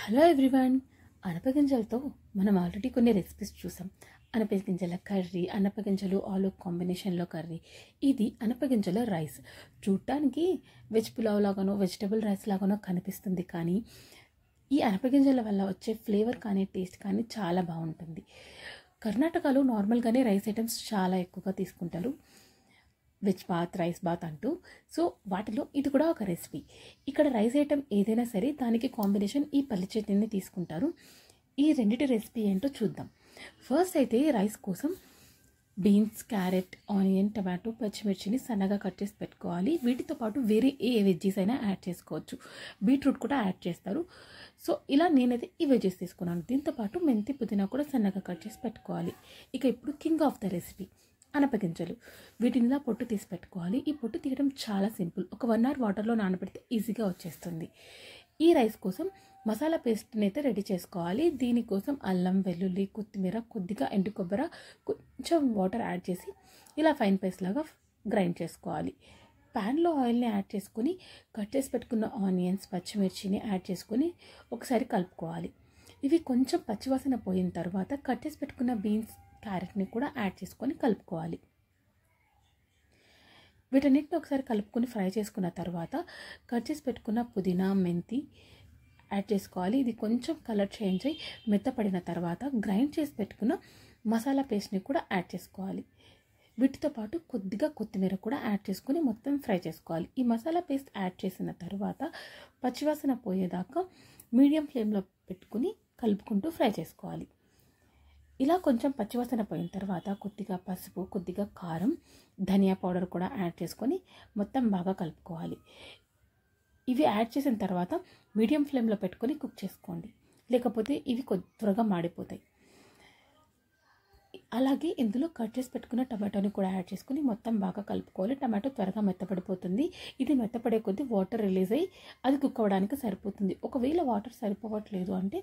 Hello everyone. అనపగింజలతో మనం already కొన్ని recipes చూసాం. అనపగింజల కర్రీ, అనపగింజలు ఆలు కాంబినేషన్లో కర్రీ. ఇది అనపగింజల రైస్. చూడటానికి వెజ్ పులావ్ లాగానో వెజిటబుల్ రైస్ లాగానో కనిపిస్తుంది, కానీ ఈ అనపగింజల వల్ల వచ్చే ఫ్లేవర్ కానీ టేస్ట్ కానీ చాలా బాగుంటుంది. కర్ణాటకలో నార్మల్గానే రైస్ ఐటమ్స్ చాలా ఎక్కువగా తీసుకుంటారు, వెజ్ బాత్, రైస్ బాత్ అంటూ. సో వాటిలో ఇది కూడా ఒక రెసిపీ. ఇక్కడ రైస్ ఐటమ్ ఏదైనా సరే దానికి కాంబినేషన్ ఈ పల్లి చట్నీని తీసుకుంటారు. ఈ రెండిటి రెసిపీ ఏంటో చూద్దాం. ఫస్ట్ అయితే రైస్ కోసం బీన్స్, క్యారెట్, ఆనియన్, టమాటో, పచ్చిమిర్చిని సన్నగా కట్ చేసి పెట్టుకోవాలి. వీటితో పాటు వేరే ఏ వెజ్జీస్ అయినా యాడ్ చేసుకోవచ్చు. బీట్రూట్ కూడా యాడ్ చేస్తారు. సో ఇలా నేనైతే ఈ వెజ్జెస్ తీసుకున్నాను. దీంతోపాటు మెంతి, పుదీనా కూడా సన్నగా కట్ చేసి పెట్టుకోవాలి. ఇక ఇప్పుడు కింగ్ ఆఫ్ ద రెసిపీ అనపగింజలు. వీటిని ఇలా పొట్టు తీసి పెట్టుకోవాలి. ఈ పొట్టు తీయడం చాలా సింపుల్. ఒక 1 hour వాటర్లో నానబెడితే ఈజీగా వచ్చేస్తుంది. ఈ రైస్ కోసం మసాలా పేస్ట్ని అయితే రెడీ చేసుకోవాలి. దీనికోసం అల్లం, వెల్లుల్లి, కొత్తిమీర, కొద్దిగా ఎండు కొబ్బరి, కొంచెం వాటర్ యాడ్ చేసి ఇలా ఫైన్ పేస్ట్ లాగా గ్రైండ్ చేసుకోవాలి. ప్యాన్లో ఆయిల్ని యాడ్ చేసుకొని కట్ చేసి పెట్టుకున్న ఆనియన్స్, పచ్చిమిర్చిని యాడ్ చేసుకొని ఒకసారి కలుపుకోవాలి. ఇవి కొంచెం పచ్చివాసన పోయిన తర్వాత కట్ చేసి పెట్టుకున్న బీన్స్, క్యారెట్ని కూడా యాడ్ చేసుకొని కలుపుకోవాలి. వీటన్నిటిని ఒకసారి కలుపుకొని ఫ్రై చేసుకున్న తర్వాత కట్ చేసి పెట్టుకున్న పుదీనా, మెంతి యాడ్ చేసుకోవాలి. ఇది కొంచెం కలర్ చేంజ్ అయ్యి మెత్తపడిన తర్వాత గ్రైండ్ చేసి పెట్టుకున్న మసాలా పేస్ట్ని కూడా యాడ్ చేసుకోవాలి. వీటితో పాటు కొద్దిగా కొత్తిమీర కూడా యాడ్ చేసుకొని మొత్తం ఫ్రై చేసుకోవాలి. ఈ మసాలా పేస్ట్ యాడ్ చేసిన తర్వాత పచ్చివాసన పోయేదాకా మీడియం ఫ్లేమ్లో పెట్టుకుని కలుపుకుంటూ ఫ్రై చేసుకోవాలి. ఇలా కొంచెం పచ్చివాసన పోయిన తర్వాత కొద్దిగా పసుపు, కొద్దిగా కారం, ధనియా పౌడర్ కూడా యాడ్ చేసుకొని మొత్తం బాగా కలుపుకోవాలి. ఇవి యాడ్ చేసిన తర్వాత మీడియం ఫ్లేమ్లో పెట్టుకొని కుక్ చేసుకోండి, లేకపోతే ఇవి త్వరగా మాడిపోతాయి. అలాగే ఇందులో కట్ చేసి పెట్టుకున్న టమాటోని కూడా యాడ్ చేసుకుని మొత్తం బాగా కలుపుకోవాలి. టమాటో త్వరగా మెత్తపడిపోతుంది. ఇది మెత్తపడే కొద్దీ వాటర్ రిలీజ్ అయ్యి అది కుక్ అవ్వడానికి సరిపోతుంది. ఒకవేళ వాటర్ సరిపోవట్లేదు అంటే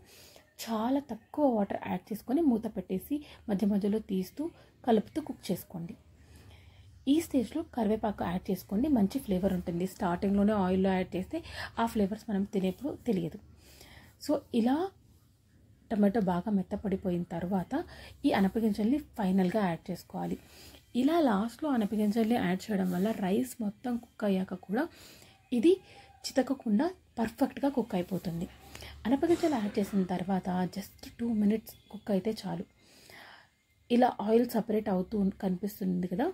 చాలా తక్కువ వాటర్ యాడ్ చేసుకొని మూత పెట్టేసి మధ్య మధ్యలో తీస్తూ కలుపుతూ కుక్ చేసుకోండి. ఈ స్టేజ్లో కరివేపాకు యాడ్ చేసుకోండి, మంచి ఫ్లేవర్ ఉంటుంది. స్టార్టింగ్లోనే ఆయిల్లో యాడ్ చేస్తే ఆ ఫ్లేవర్స్ మనం తినేప్పుడు తెలియదు. సో ఇలా టమాటో బాగా మెత్తపడిపోయిన తర్వాత ఈ అనపగింజల్ని ఫైనల్గా యాడ్ చేసుకోవాలి. ఇలా లాస్ట్లో అనపగింజల్ని యాడ్ చేయడం వల్ల రైస్ మొత్తం కుక్ అయ్యాక కూడా ఇది చితకకుండా పర్ఫెక్ట్గా కుక్ అయిపోతుంది. అనపగింజలు యాడ్ చేసిన తర్వాత జస్ట్ 2 minutes కుక్ అయితే చాలు. ఇలా ఆయిల్ సపరేట్ అవుతూ కనిపిస్తుంది కదా,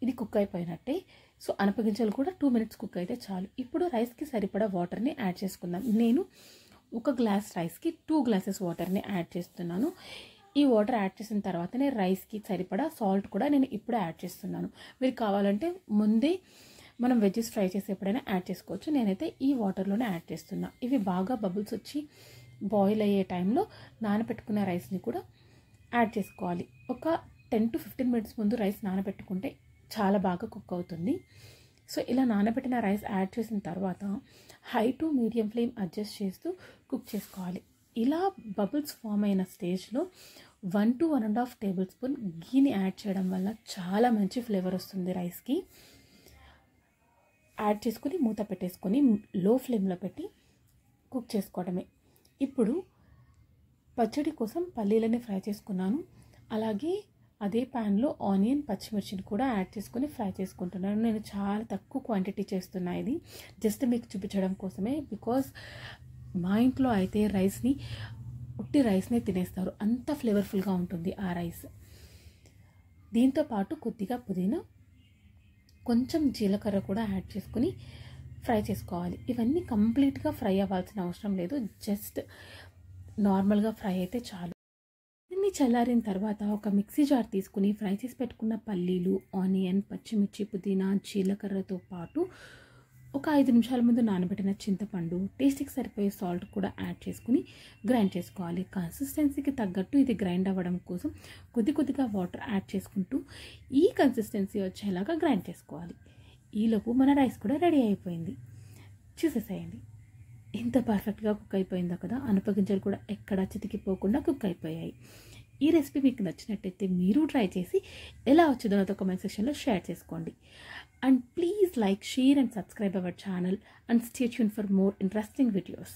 ఇది కుక్ అయిపోయినట్టే. సో అనపగింజలు కూడా 2 minutes కుక్ అయితే చాలు. ఇప్పుడు రైస్కి సరిపడా వాటర్ని యాడ్ చేసుకుందాం. నేను 1 glass రైస్కి 2 glasses వాటర్ని యాడ్ చేస్తున్నాను. ఈ వాటర్ యాడ్ చేసిన తర్వాతనే రైస్కి సరిపడా సాల్ట్ కూడా నేను ఇప్పుడే యాడ్ చేస్తున్నాను. మీరు కావాలంటే ముందే మనం వెజ్జెస్ ఫ్రై చేసేప్పుడైనా యాడ్ చేసుకోవచ్చు. నేనైతే ఈ వాటర్లోనే యాడ్ చేస్తున్నా. ఇవి బాగా బబుల్స్ వచ్చి బాయిల్ అయ్యే టైంలో నానబెట్టుకున్న రైస్ని కూడా యాడ్ చేసుకోవాలి. ఒక 10 to 15 minutes ముందు రైస్ నానబెట్టుకుంటే చాలా బాగా కుక్ అవుతుంది. సో ఇలా నానబెట్టిన రైస్ యాడ్ చేసిన తర్వాత high to medium flame adjust చేస్తూ కుక్ చేసుకోవాలి. ఇలా బబుల్స్ ఫామ్ అయిన స్టేజ్లో 1 to 1.5 tablespoon గీని యాడ్ చేయడం వల్ల చాలా మంచి ఫ్లేవర్ వస్తుంది రైస్కి. యాడ్ చేసుకుని మూత పెట్టేసుకొని లో ఫ్లేమ్లో పెట్టి కుక్ చేసుకోవడమే. ఇప్పుడు పచ్చడి కోసం పల్లీలని ఫ్రై చేసుకున్నాను. అలాగే అదే ప్యాన్లో ఆనియన్, పచ్చిమిర్చిని కూడా యాడ్ చేసుకొని ఫ్రై చేసుకుంటున్నాను. నేను చాలా తక్కువ క్వాంటిటీ చేస్తున్నా, ఇది జస్ట్ మీకు చూపించడం కోసమే. బికాజ్ మా ఇంట్లో అయితే ఉట్టి రైస్ని తినేస్తారు, అంత ఫ్లేవర్ఫుల్గా ఉంటుంది ఆ రైస్. దీంతోపాటు కొద్దిగా పుదీనా, కొంచెం జీలకర్ర కూడా యాడ్ చేసుకుని ఫ్రై చేసుకోవాలి. ఇవన్నీ కంప్లీట్గా ఫ్రై అవ్వాల్సిన అవసరం లేదు, జస్ట్ నార్మల్గా ఫ్రై అయితే చాలు. ఇవన్నీ చల్లారిన తర్వాత ఒక మిక్సీ జార్ తీసుకుని ఫ్రై చేసి పెట్టుకున్న పల్లీలు, ఆనియన్, పచ్చిమిర్చి, పుదీనా, జీలకర్రతో పాటు ఒక 5 నిమిషాల ముందు నానబెట్టిన చింతపండు, టేస్ట్కి సరిపోయే సాల్ట్ కూడా యాడ్ చేసుకుని గ్రైండ్ చేసుకోవాలి. కన్సిస్టెన్సీకి తగ్గట్టు ఇది గ్రైండ్ అవ్వడం కోసం కొద్దిగా వాటర్ యాడ్ చేసుకుంటూ ఈ కన్సిస్టెన్సీ వచ్చేలాగా గ్రైండ్ చేసుకోవాలి. ఈలోపు మన రైస్ కూడా రెడీ అయిపోయింది. చూసేసేయండి ఎంత పర్ఫెక్ట్గా కుక్ అయిపోయిందో కదా. అనపగింజలు కూడా ఎక్కడా చితికిపోకుండా కుక్ అయిపోయాయి. ఈ రెసిపీ మీకు నచ్చినట్టయితే మీరు ట్రై చేసి ఎలా వచ్చిందో నాతో కామెంట్ సెక్షన్లో షేర్ చేసుకోండి. And please like, share and subscribe our channel and stay tuned for more interesting videos.